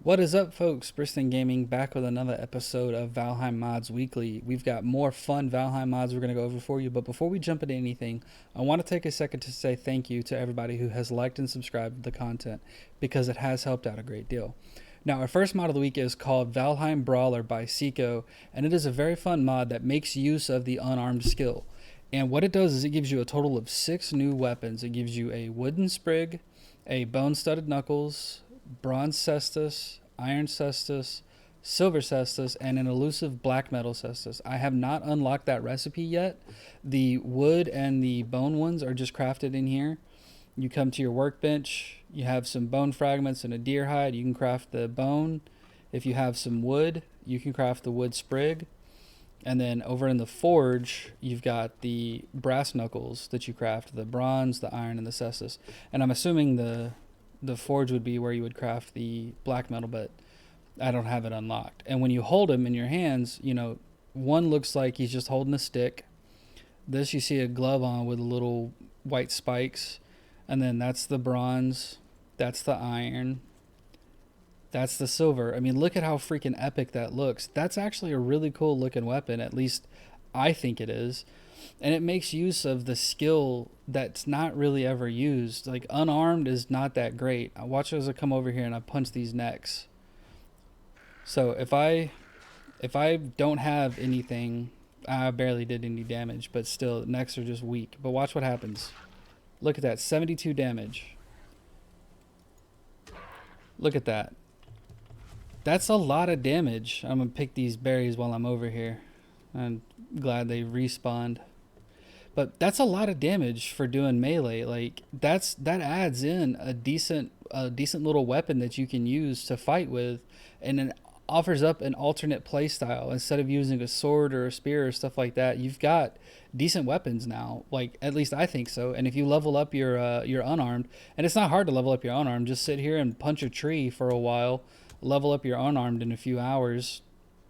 What is up, folks? Briston Gaming back with another episode of Valheim Mods Weekly. We've got more fun Valheim mods we're going to go over for you, but before we jump into anything, I want to take a second to say thank you to everybody who has liked and subscribed to the content, because it has helped out a great deal. Now, our first mod of the week is called ValheimBrawler by Seiko, and it is a very fun mod that makes use of the unarmed skill. And what it does is it gives you a total of 6 new weapons. It gives you a wooden sprig, a bone-studded knuckles, bronze cestus, iron cestus, silver cestus, and an elusive black metal cestus. I have not unlocked that recipe yet. The wood and the bone ones are just crafted in here. You come to your workbench, you have some bone fragments and a deer hide, you can craft the bone. If you have some wood, you can craft the wood sprig. And then over in the forge, you've got the brass knuckles that you craft, the bronze, the iron, and the cestus. And I'm assuming the forge would be where you would craft the black metal, but I don't have it unlocked. And when you hold them in your hands, you know, one looks like he's just holding a stick. This, you see a glove on with little white spikes. And then that's the bronze. That's the iron. That's the silver. I mean, look at how freaking epic that looks. That's actually a really cool looking weapon. At least I think it is. And it makes use of the skill that's not really ever used. Like, unarmed is not that great. I watch as I come over here and I punch these necks. So if I don't have anything, I barely did any damage, but still, necks are just weak. But watch what happens. Look at that, 72 damage. Look at that. That's a lot of damage. I'm gonna pick these berries while I'm over here. I'm glad they respawned. But that's a lot of damage for doing melee. Like, that adds in a decent little weapon that you can use to fight with, and it offers up an alternate play style. Instead of using a sword or a spear or stuff like that, you've got decent weapons now. Like, at least I think so. And if you level up your unarmed, and it's not hard to level up your unarmed, just sit here and punch a tree for a while, level up your unarmed in a few hours,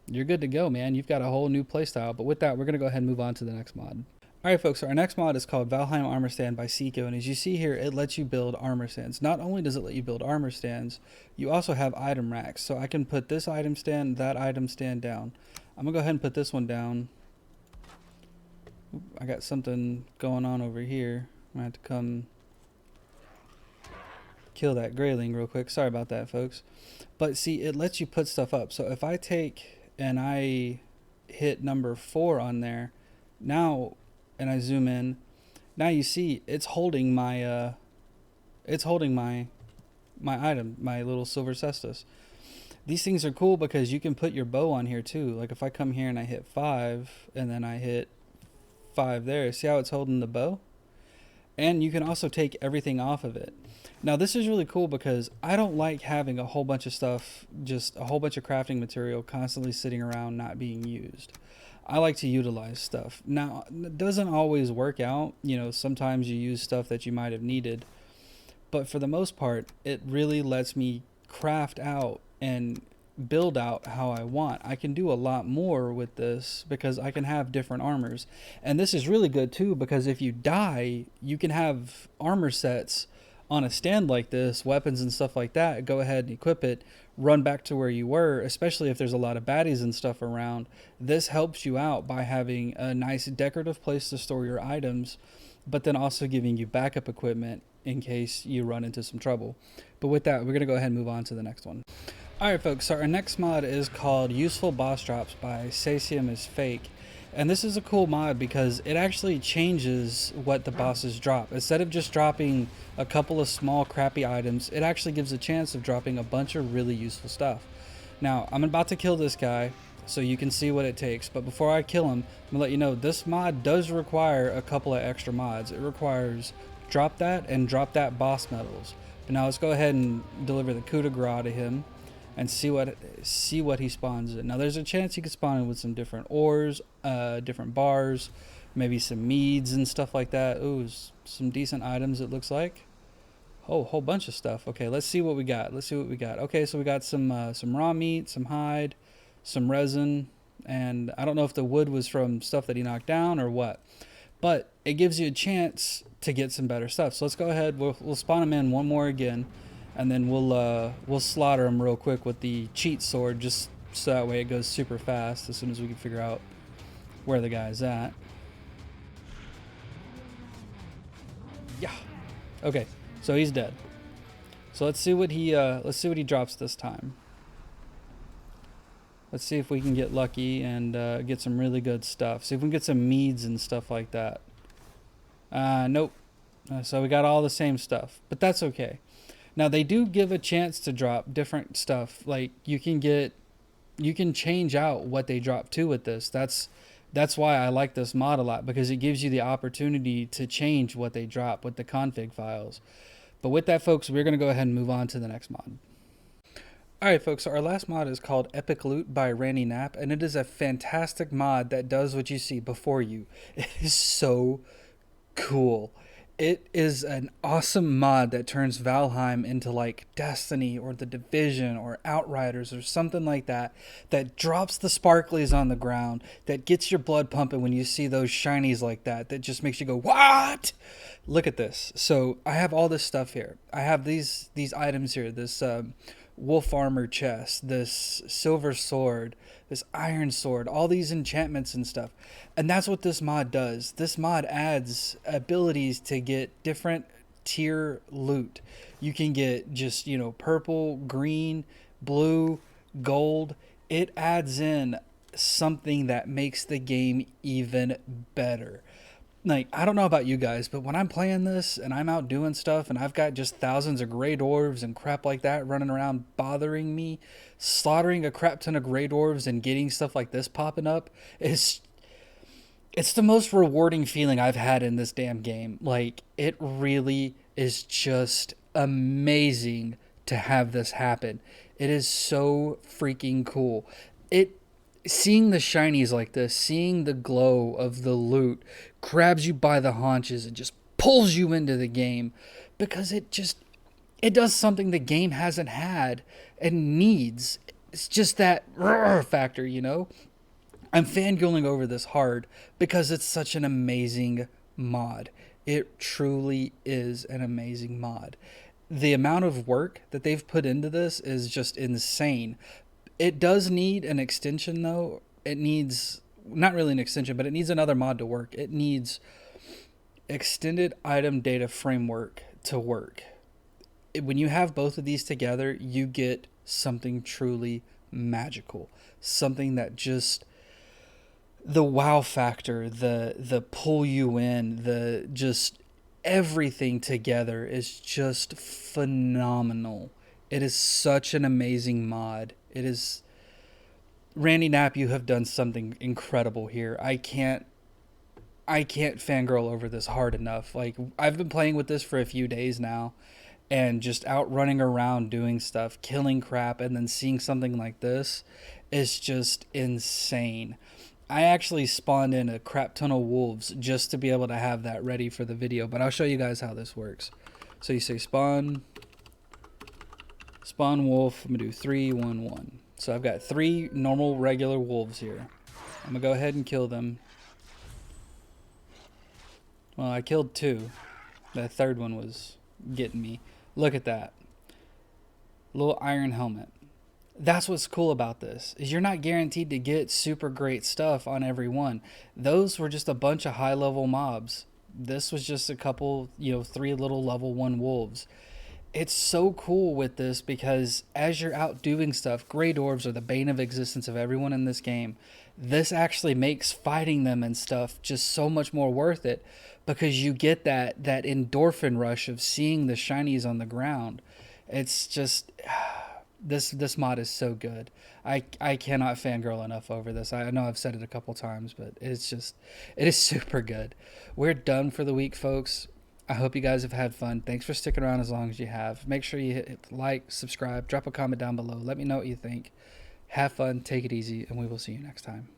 you're good to go, man. You've got a whole new playstyle. But with that, we're going to go ahead and move on to the next mod. Alright, folks, so our next mod is called ValheimArmorStand by Seiko, and as you see here, it lets you build armor stands. Not only does it let you build armor stands, you also have item racks. So I can put this item stand, that item stand down. I'm going to go ahead and put this one down. I got something going on over here. I'm going to have to come kill that grayling real quick. Sorry about that, folks. But see, it lets you put stuff up. So if I take and I hit number 4 on there, now, and I zoom in, now you see it's holding my my item, my little silver cestus. These things are cool because you can put your bow on here too. Like if I come here and I hit 5 and then I hit 5 there, see how it's holding the bow? And you can also take everything off of it. Now this is really cool because I don't like having a whole bunch of stuff, just a whole bunch of crafting material constantly sitting around not being used. I like to utilize stuff. Now, it doesn't always work out. You know, sometimes you use stuff that you might have needed. But for the most part, it really lets me craft out and build out how I want. I can do a lot more with this because I can have different armors. And this is really good too because if you die, you can have armor sets on a stand like this, weapons and stuff like that. Go ahead and equip it, run back to where you were, especially if there's a lot of baddies and stuff around. This helps you out by having a nice decorative place to store your items, but then also giving you backup equipment in case you run into some trouble. But with that, we're going to go ahead and move on to the next one. Alright, folks, so our next mod is called Useful Boss Drops by Sasium is Fake. And this is a cool mod because it actually changes what the bosses drop. Instead of just dropping a couple of small crappy items, it actually gives a chance of dropping a bunch of really useful stuff. Now, I'm about to kill this guy so you can see what it takes. But before I kill him, I'm going to let you know this mod does require a couple of extra mods. It requires drop that and drop that boss medals. But now let's go ahead and deliver the coup de grace to him and see what he spawns in. Now there's a chance he could spawn in with some different ores, different bars, maybe some meads and stuff like that. Ooh, some decent items it looks like. Oh, whole bunch of stuff. Okay, let's see what we got. Okay, so we got some raw meat, some hide, some resin, and I don't know if the wood was from stuff that he knocked down or what. But it gives you a chance to get some better stuff. So let's go ahead, we'll spawn him in one more again. and then we'll slaughter them real quick with the cheat sword, just so that way it goes super fast as soon as we can figure out where the guy's at. Yeah. Okay, so he's dead. So let's see what he drops this time. Let's see if we can get lucky and get some really good stuff. See if we can get some meads and stuff like that. Nope. So we got all the same stuff, but that's okay. Now they do give a chance to drop different stuff. Like you can change out what they drop too with this. That's why I like this mod a lot, because it gives you the opportunity to change what they drop with the config files. But with that, folks, we're going to go ahead and move on to the next mod. Alright folks, so our last mod is called Epic Loot by Randy Knapp, and it is a fantastic mod that does what you see before you. It is so cool. It is an awesome mod that turns Valheim into like Destiny or The Division or Outriders or something like that, that drops the sparklies on the ground, that gets your blood pumping when you see those shinies like that, that just makes you go, what? Look at this. So I have all this stuff here. I have these items here, this wolf armor chest, this silver sword, this iron sword, all these enchantments and stuff. And that's what this mod does. This mod adds abilities to get different tier loot. You can get just, you know, purple, green, blue, gold. It adds in something that makes the game even better. Like, I don't know about you guys, but when I'm playing this and I'm out doing stuff and I've got just thousands of gray dwarves and crap like that running around bothering me, slaughtering a crap ton of gray dwarves and getting stuff like this popping up, it's the most rewarding feeling I've had in this damn game. Like, it really is just amazing to have this happen. It is so freaking cool. Seeing the shinies like this, seeing the glow of the loot, grabs you by the haunches and just pulls you into the game, because it does something the game hasn't had and needs. It's just that factor, you know? I'm fangirling over this hard because it's such an amazing mod. It truly is an amazing mod. The amount of work that they've put into this is just insane. It does need an extension though. It needs, not really an extension, but it needs another mod to work. It needs extended item data framework to work. When you have both of these together, you get something truly magical. Something that just, the wow factor, the pull you in, the just everything together is just phenomenal. It is such an amazing mod. It is, Randy Knapp, you have done something incredible here. I can't fangirl over this hard enough. Like, I've been playing with this for a few days now, and just out running around doing stuff, killing crap, and then seeing something like this is just insane. I actually spawned in a crap ton of wolves just to be able to have that ready for the video, but I'll show you guys how this works. So you say spawn wolf. I'm gonna do 3, 1, 1. So I've got 3 normal regular wolves here. I'm gonna go ahead and kill them. Well, I killed 2. That third one was getting me. Look at that. Little iron helmet. That's what's cool about this, is you're not guaranteed to get super great stuff on every one. Those were just a bunch of high level mobs. This was just a couple, 3 little level 1 wolves. It's so cool with this because as you're out doing stuff, gray dwarves are the bane of existence of everyone in this game. This actually makes fighting them and stuff just so much more worth it, because you get that endorphin rush of seeing the shinies on the ground. It's just, this mod is so good. I cannot fangirl enough over this. I know I've said it a couple times, but it is super good. We're done for the week, folks. I hope you guys have had fun. Thanks for sticking around as long as you have. Make sure you hit like, subscribe, drop a comment down below. Let me know what you think. Have fun, take it easy, and we will see you next time.